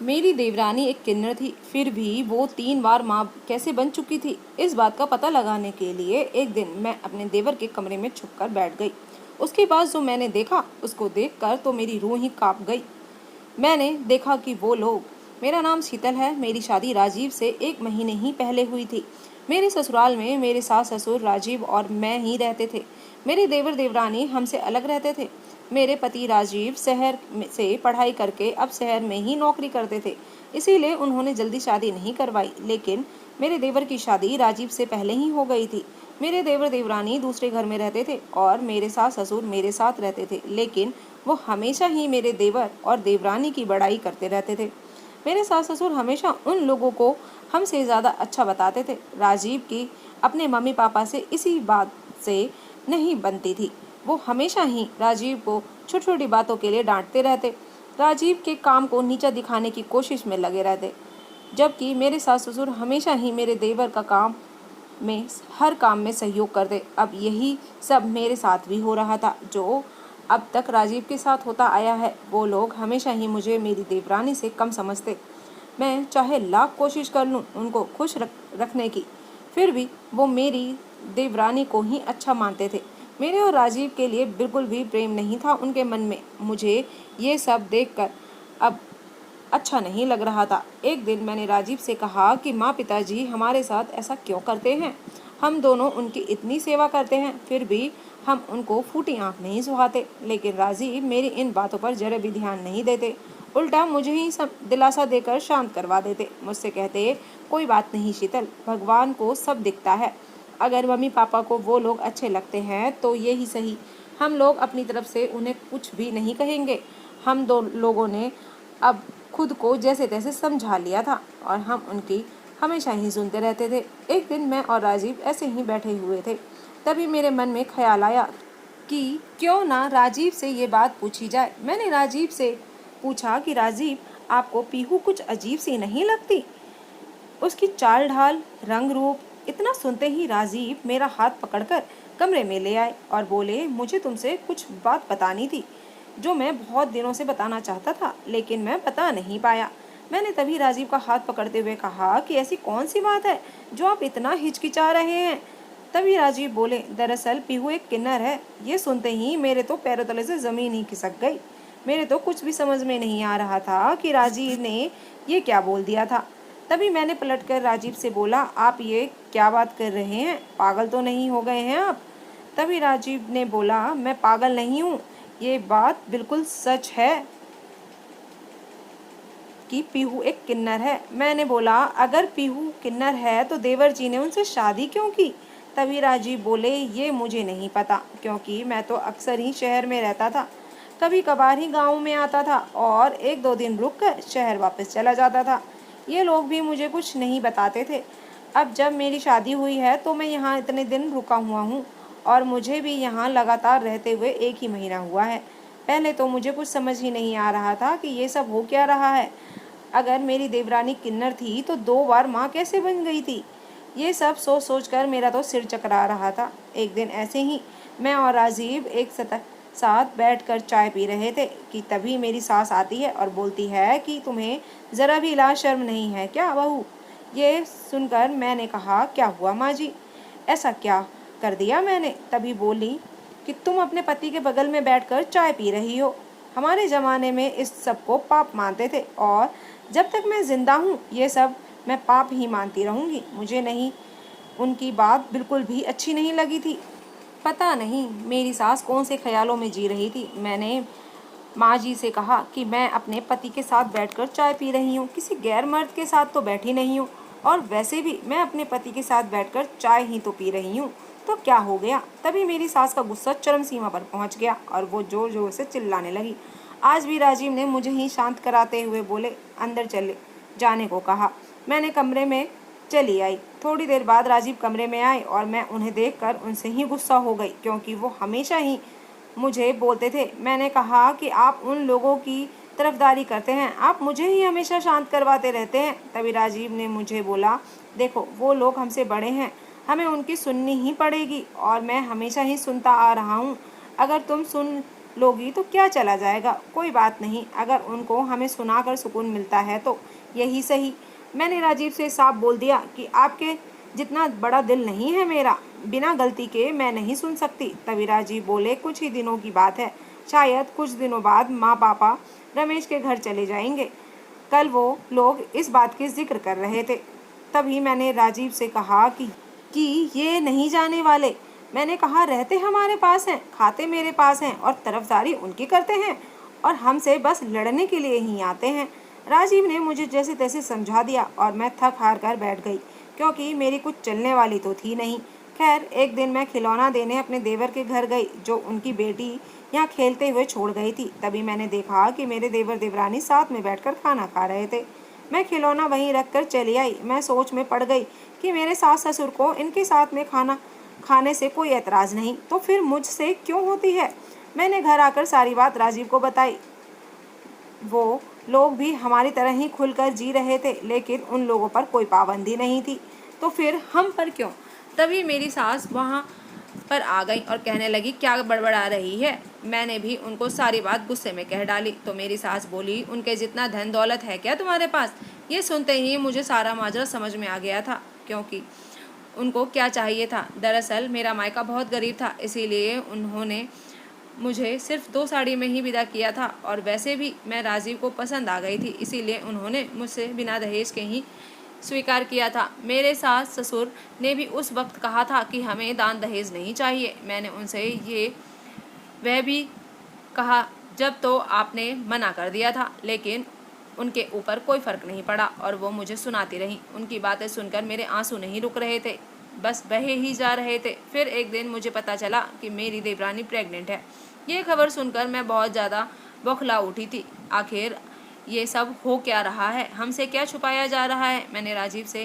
मेरी देवरानी एक किन्नर थी, फिर भी वो 3 बार माँ कैसे बन चुकी थी, इस बात का पता लगाने के लिए एक दिन मैं अपने देवर के कमरे में छुपकर बैठ गई। उसके बाद जो मैंने देखा, उसको देखकर तो मेरी रूह ही कांप गई। मैंने देखा कि वो लोग, मेरा नाम शीतल है, मेरी शादी राजीव से 1 महीने ही पहले हुई थी। मेरे ससुराल में मेरे सास ससुर राजीव और मैं ही रहते थे। मेरे देवर देवरानी हमसे अलग रहते थे। मेरे पति राजीव शहर से पढ़ाई करके अब शहर में ही नौकरी करते थे, इसीलिए उन्होंने जल्दी शादी नहीं करवाई। लेकिन मेरे देवर की शादी राजीव से पहले ही हो गई थी। मेरे देवर देवरानी दूसरे घर में रहते थे और मेरे सास ससुर मेरे साथ रहते थे, लेकिन वो हमेशा ही मेरे देवर और देवरानी की बड़ाई करते रहते थे। मेरे सास ससुर हमेशा उन लोगों को हमसे ज़्यादा अच्छा बताते थे। राजीव की अपने मम्मी पापा से इसी बात से नहीं बनती थी। वो हमेशा ही राजीव को छोटी छोटी बातों के लिए डांटते रहते, राजीव के काम को नीचा दिखाने की कोशिश में लगे रहते, जबकि मेरे सास ससुर हमेशा ही मेरे देवर का काम में हर काम में सहयोग करते। अब यही सब मेरे साथ भी हो रहा था, जो अब तक राजीव के साथ होता आया है। वो लोग हमेशा ही मुझे मेरी देवरानी से कम समझते। मैं चाहे लाख कोशिश कर लूं उनको खुश रखने की, फिर भी वो मेरी देवरानी को ही अच्छा मानते थे। मेरे और राजीव के लिए बिल्कुल भी प्रेम नहीं था उनके मन में। मुझे ये सब देखकर अब अच्छा नहीं लग रहा था। एक दिन मैंने राजीव से कहा कि माँ पिताजी हमारे साथ ऐसा क्यों करते हैं। हम दोनों उनकी इतनी सेवा करते हैं, फिर भी हम उनको फूटी आंख नहीं सुहाते। लेकिन राजीव मेरी इन बातों पर जरा भी ध्यान नहीं देते, उल्टा मुझे ही सब दिलासा देकर शांत करवा देते। मुझसे कहते, कोई बात नहीं शीतल, भगवान को सब दिखता है। अगर मम्मी पापा को वो लोग अच्छे लगते हैं तो ये ही सही, हम लोग अपनी तरफ से उन्हें कुछ भी नहीं कहेंगे। हम दो लोगों ने अब खुद को जैसे तैसे समझा लिया था और हम उनकी हमेशा ही सुनते रहते थे। एक दिन मैं और राजीव ऐसे ही बैठे हुए थे, तभी मेरे मन में ख्याल आया कि क्यों ना राजीव से ये बात पूछी जाए। मैंने राजीव से पूछा कि राजीव, आपको पीहू कुछ अजीब सी नहीं लगती? उसकी चाल ढाल, रंग रूप। इतना सुनते ही राजीव मेरा हाथ पकड़कर कमरे में ले आए और बोले, मुझे तुमसे कुछ बात बतानी थी जो मैं बहुत दिनों से बताना चाहता था, लेकिन मैं बता नहीं पाया। मैंने तभी राजीव का हाथ पकड़ते हुए कहा कि ऐसी कौन सी बात है जो आप इतना हिचकिचा रहे हैं। तभी राजीव बोले, दरअसल पीहू एक किन्नर है। ये सुनते ही मेरे तो पैरों तले से जमीन ही खिसक गई। मेरे तो कुछ भी समझ में नहीं आ रहा था कि राजीव ने ये क्या बोल दिया था। तभी मैंने पलटकर राजीव से बोला, आप ये क्या बात कर रहे हैं, पागल तो नहीं हो गए हैं आप? तभी राजीव ने बोला, मैं पागल नहीं हूँ, ये बात बिल्कुल सच है कि पीहू एक किन्नर है। मैंने बोला, अगर पीहू किन्नर है तो देवर जी ने उनसे शादी क्यों की? तभी राजीव बोले, ये मुझे नहीं पता, क्योंकि मैं तो अक्सर ही शहर में रहता था, कभी कभार ही गाँव में आता था और 1-2 दिन रुक कर शहर वापस चला जाता था। ये लोग भी मुझे कुछ नहीं बताते थे। अब जब मेरी शादी हुई है तो मैं यहाँ इतने दिन रुका हुआ हूँ और मुझे भी यहाँ लगातार रहते हुए 1 ही महीना हुआ है। पहले तो मुझे कुछ समझ ही नहीं आ रहा था कि ये सब हो क्या रहा है। अगर मेरी देवरानी किन्नर थी तो 2 बार माँ कैसे बन गई थी? ये सब सोच सोच कर मेरा तो सिर चकरा रहा था। एक दिन ऐसे ही मैं और राजीव एक साथ बैठकर चाय पी रहे थे कि तभी मेरी सास आती है और बोलती है कि तुम्हें ज़रा भी लाज शर्म नहीं है क्या बहू? ये सुनकर मैंने कहा, क्या हुआ माँ जी, ऐसा क्या कर दिया मैंने? तभी बोली कि तुम अपने पति के बगल में बैठकर चाय पी रही हो। हमारे ज़माने में इस सब को पाप मानते थे और जब तक मैं जिंदा हूँ ये सब मैं पाप ही मानती रहूँगी। मुझे नहीं, उनकी बात बिल्कुल भी अच्छी नहीं लगी थी। पता नहीं मेरी सास कौन से ख्यालों में जी रही थी। मैंने माँ जी से कहा कि मैं अपने पति के साथ बैठकर चाय पी रही हूँ, किसी गैर मर्द के साथ तो बैठी नहीं हूँ, और वैसे भी मैं अपने पति के साथ बैठकर चाय ही तो पी रही हूँ, तो क्या हो गया? तभी मेरी सास का गुस्सा चरम सीमा पर पहुँच गया और वो जोर जोर से चिल्लाने लगी। आज भी राजीव ने मुझे ही शांत कराते हुए बोले, अंदर चले जाने को कहा। मैंने कमरे में चली आई। थोड़ी देर बाद राजीव कमरे में आए और मैं उन्हें देखकर उनसे ही गुस्सा हो गई, क्योंकि वो हमेशा ही मुझे बोलते थे। मैंने कहा कि आप उन लोगों की तरफदारी करते हैं, आप मुझे ही हमेशा शांत करवाते रहते हैं। तभी राजीव ने मुझे बोला, देखो वो लोग हमसे बड़े हैं, हमें उनकी सुननी ही पड़ेगी और मैं हमेशा ही सुनता आ रहा हूँ। अगर तुम सुन लोगी तो क्या चला जाएगा, कोई बात नहीं, अगर उनको हमें सुनाकर सुकून मिलता है तो यही सही। मैंने राजीव से साफ बोल दिया कि आपके जितना बड़ा दिल नहीं है मेरा, बिना गलती के मैं नहीं सुन सकती। तभी राजीव बोले, कुछ ही दिनों की बात है, शायद कुछ दिनों बाद माँ पापा रमेश के घर चले जाएंगे। कल वो लोग इस बात की जिक्र कर रहे थे। तभी मैंने राजीव से कहा कि ये नहीं जाने वाले। मैंने कहा, रहते हमारे पास हैं, खाते मेरे पास हैं और तरफदारी उनकी करते हैं और हमसे बस लड़ने के लिए ही आते हैं। राजीव ने मुझे जैसे तैसे समझा दिया और मैं थक हार कर बैठ गई, क्योंकि मेरी कुछ चलने वाली तो थी नहीं। खैर, एक दिन मैं खिलौना देने अपने देवर के घर गई, जो उनकी बेटी यहाँ खेलते हुए छोड़ गई थी। तभी मैंने देखा कि मेरे देवर देवरानी साथ में बैठकर खाना खा रहे थे। मैं खिलौना वहीं रखकर चली आई। मैं सोच में पड़ गई कि मेरे सास ससुर को इनके साथ में खाना खाने से कोई एतराज़ नहीं, तो फिर मुझसे क्यों होती है। मैंने घर आकर सारी बात राजीव को बताई। वो लोग भी हमारी तरह ही खुलकर जी रहे थे, लेकिन उन लोगों पर कोई पाबंदी नहीं थी, तो फिर हम पर क्यों। तभी मेरी सास वहाँ पर आ गई और कहने लगी, क्या बड़बड़ा रही है। मैंने भी उनको सारी बात गुस्से में कह डाली। तो मेरी सास बोली, उनके जितना धन दौलत है क्या तुम्हारे पास। ये सुनते ही मुझे सारा माजरा समझ में आ गया था, क्योंकि उनको क्या चाहिए था। दरअसल मेरा मायका बहुत गरीब था, इसीलिए उन्होंने मुझे सिर्फ 2 साड़ी में ही विदा किया था, और वैसे भी मैं राजीव को पसंद आ गई थी, इसीलिए उन्होंने मुझसे बिना दहेज के ही स्वीकार किया था। मेरे सास ससुर ने भी उस वक्त कहा था कि हमें दान दहेज नहीं चाहिए। मैंने उनसे वह भी कहा जब तो आपने मना कर दिया था, लेकिन उनके ऊपर कोई फ़र्क नहीं पड़ा और वो मुझे सुनाती रहीं। उनकी बातें सुनकर मेरे आंसू नहीं रुक रहे थे, बस बहे ही जा रहे थे। फिर एक दिन मुझे पता चला कि मेरी देवरानी प्रेग्नेंट है। ये खबर सुनकर मैं बहुत ज़्यादा बौखला उठी थी। आखिर ये सब हो क्या रहा है, हमसे क्या छुपाया जा रहा है। मैंने राजीव से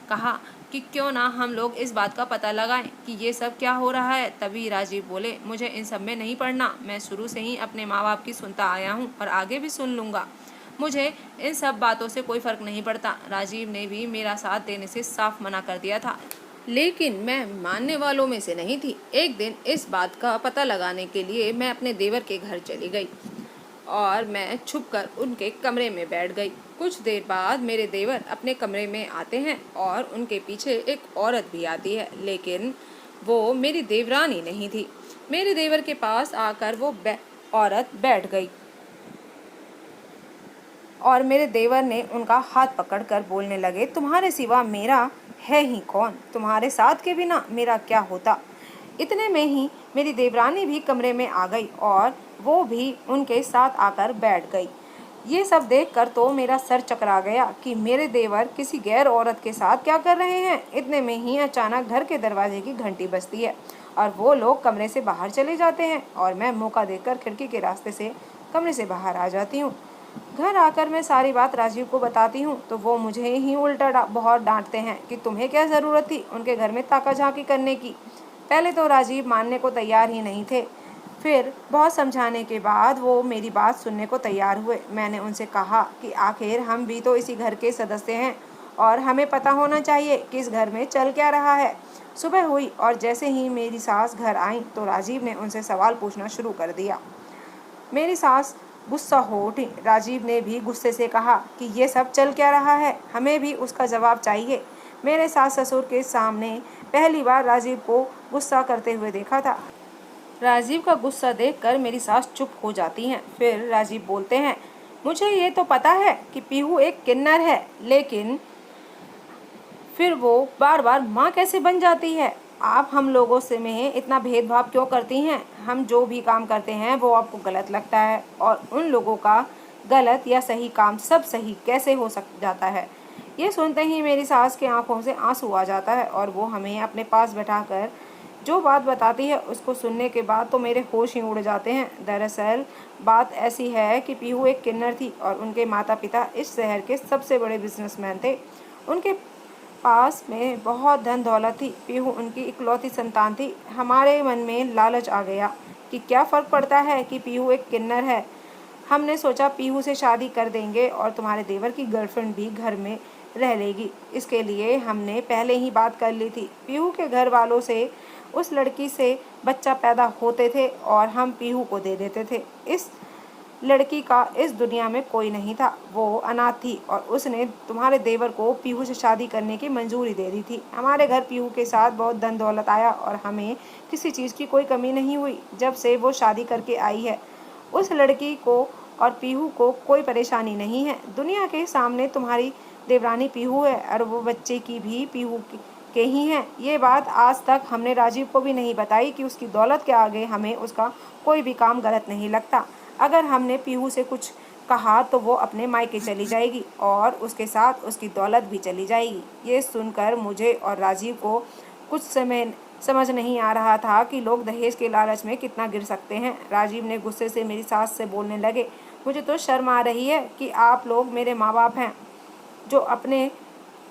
कहा कि क्यों ना हम लोग इस बात का पता लगाएं कि ये सब क्या हो रहा है। तभी राजीव बोले, मुझे इन सब में नहीं पड़ना, मैं शुरू से ही अपने माँ बाप की सुनता आया हूँ और आगे भी सुन लूँगा। मुझे इन सब बातों से कोई फ़र्क नहीं पड़ता। राजीव ने भी मेरा साथ देने से साफ मना कर दिया था, लेकिन मैं मानने वालों में से नहीं थी। एक दिन इस बात का पता लगाने के लिए मैं अपने देवर के घर चली गई और मैं छुपकर उनके कमरे में बैठ गई। कुछ देर बाद मेरे देवर अपने कमरे में आते हैं और उनके पीछे एक औरत भी आती है, लेकिन वो मेरी देवरानी नहीं थी। मेरे देवर के पास आकर वो औरत बैठ गई और मेरे देवर ने उनका हाथ पकड़कर बोलने लगे, तुम्हारे सिवा मेरा है ही कौन, तुम्हारे साथ के बिना मेरा क्या होता। इतने में ही मेरी देवरानी भी कमरे में आ गई और वो भी उनके साथ आकर बैठ गई। ये सब देखकर तो मेरा सर चकरा गया कि मेरे देवर किसी गैर औरत के साथ क्या कर रहे हैं। इतने में ही अचानक घर के दरवाजे की घंटी बजती है और वो लोग कमरे से बाहर चले जाते हैं और मैं मौका देखकर खिड़की के रास्ते से कमरे से बाहर आ जाती हूँ। घर आकर मैं सारी बात राजीव को बताती हूँ तो वो मुझे ही उल्टा बहुत डांटते हैं कि तुम्हें क्या ज़रूरत थी उनके घर में ताका झांकी करने की। पहले तो राजीव मानने को तैयार ही नहीं थे, फिर बहुत समझाने के बाद वो मेरी बात सुनने को तैयार हुए। मैंने उनसे कहा कि आखिर हम भी तो इसी घर के सदस्य हैं और हमें पता होना चाहिए कि इस घर में चल क्या रहा है। सुबह हुई और जैसे ही मेरी सास घर आई तो राजीव ने उनसे सवाल पूछना शुरू कर दिया। मेरी सास गुस्सा हो उठी। राजीव ने भी गुस्से से कहा कि ये सब चल क्या रहा है, हमें भी उसका जवाब चाहिए। मेरे सास ससुर के सामने पहली बार राजीव को गुस्सा करते हुए देखा था। राजीव का गुस्सा देखकर मेरी सास चुप हो जाती हैं। फिर राजीव बोलते हैं, मुझे ये तो पता है कि पीहू एक किन्नर है, लेकिन फिर वो बार बार माँ कैसे बन जाती है। आप हम लोगों से में इतना भेदभाव क्यों करती हैं। हम जो भी काम करते हैं वो आपको गलत लगता है, और उन लोगों का गलत या सही काम सब सही कैसे हो जाता है। ये सुनते ही मेरी सास की आंखों से आंसू आ जाता है और वो हमें अपने पास बैठाकर जो बात बताती है उसको सुनने के बाद तो मेरे होश ही उड़ जाते हैं। दरअसल बात ऐसी है कि पीहू एक किन्नर थी और उनके माता पिता इस शहर के सबसे बड़े बिजनेसमैन थे। उनके पास में बहुत धन दौलत थी। पीहू उनकी इकलौती संतान थी। हमारे मन में लालच आ गया कि क्या फ़र्क पड़ता है कि पीहू एक किन्नर है। हमने सोचा पीहू से शादी कर देंगे और तुम्हारे देवर की गर्लफ्रेंड भी घर में रह लेगी। इसके लिए हमने पहले ही बात कर ली थी। पीहू के घर वालों से उस लड़की से बच्चा पैदा होते थे और हम पीहू को दे देते थे। इस लड़की का इस दुनिया में कोई नहीं था, वो अनाथ थी और उसने तुम्हारे देवर को पीहू से शादी करने की मंजूरी दे दी थी। हमारे घर पीहू के साथ बहुत धन दौलत आया और हमें किसी चीज़ की कोई कमी नहीं हुई जब से वो शादी करके आई है। उस लड़की को और पीहू को कोई परेशानी नहीं है। दुनिया के सामने तुम्हारी देवरानी पीहू है और वो बच्चे की भी पीहू के ही हैं। ये बात आज तक हमने राजीव को भी नहीं बताई कि उसकी दौलत के आगे हमें उसका कोई भी काम गलत नहीं लगता। अगर हमने पीहू से कुछ कहा तो वो अपने मायके चली जाएगी और उसके साथ उसकी दौलत भी चली जाएगी। ये सुनकर मुझे और राजीव को कुछ समय समझ नहीं आ रहा था कि लोग दहेज के लालच में कितना गिर सकते हैं। राजीव ने गुस्से से मेरी सास से बोलने लगे, मुझे तो शर्म आ रही है कि आप लोग मेरे माँ बाप हैं जो अपने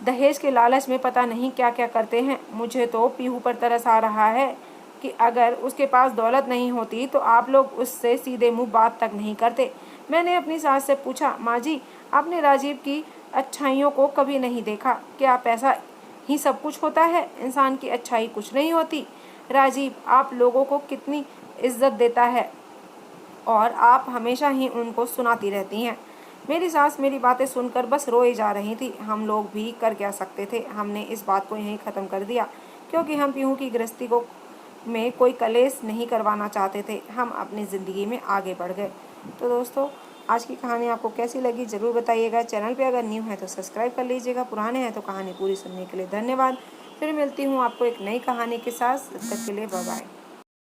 दहेज के लालच में पता नहीं क्या क्या करते हैं। मुझे तो पीहू पर तरस आ रहा है कि अगर उसके पास दौलत नहीं होती तो आप लोग उससे सीधे मुंह बात तक नहीं करते। मैंने अपनी सास से पूछा, माँ जी आपने राजीव की अच्छाइयों को कभी नहीं देखा? क्या पैसा ही सब कुछ होता है? इंसान की अच्छाई कुछ नहीं होती। राजीव आप लोगों को कितनी इज्जत देता है और आप हमेशा ही उनको सुनाती रहती हैं। मेरी सास मेरी बातें सुनकर बस रोए जा रही थी। हम लोग भी कर क्या सकते थे। हमने इस बात को यहीं ख़त्म कर दिया क्योंकि हम पीहू की गृहस्थी को में कोई कलेश नहीं करवाना चाहते थे। हम अपनी ज़िंदगी में आगे बढ़ गए। तो दोस्तों आज की कहानी आपको कैसी लगी ज़रूर बताइएगा। चैनल पे अगर न्यू है तो सब्सक्राइब कर लीजिएगा। पुराने हैं तो कहानी पूरी सुनने के लिए धन्यवाद। फिर मिलती हूँ आपको एक नई कहानी के साथ। तब तक के लिए बाय बाय।